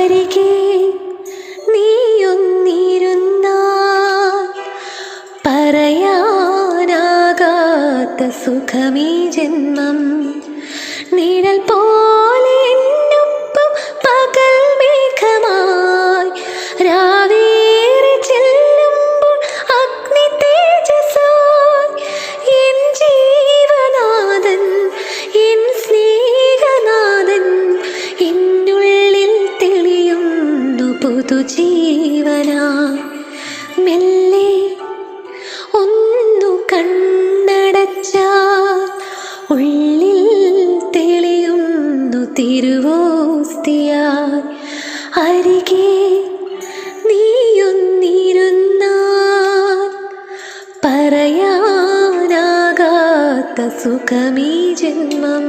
അരികെ നീയൊന്നിരുന്നാൽ പറയാനാകാത്ത സുഖമീ ജന്മം. നിഴൽ പോലെ എന്നൊപ്പം പകൽ മേഘമായി രാവേറെ ചെല്ലുമ്പോൾ അഗ്നി തേജസ്സായി എൻ ജീവനാഥൻ എൻ സ്നേഹനാഥൻ എന്നുള്ളിൽ തെളിയുന്നു പുതുജീവനായി. മെല്ലെ ഒന്നു കണ്ണടച്ചാൽ ഉള്ളിൽ തെളിയുന്നു തിരുവോസ്തിയായി. അരികെ നീയൊന്നിരുന്നാൽ പറയാനാകാത്ത സുഖമീ ജന്മം.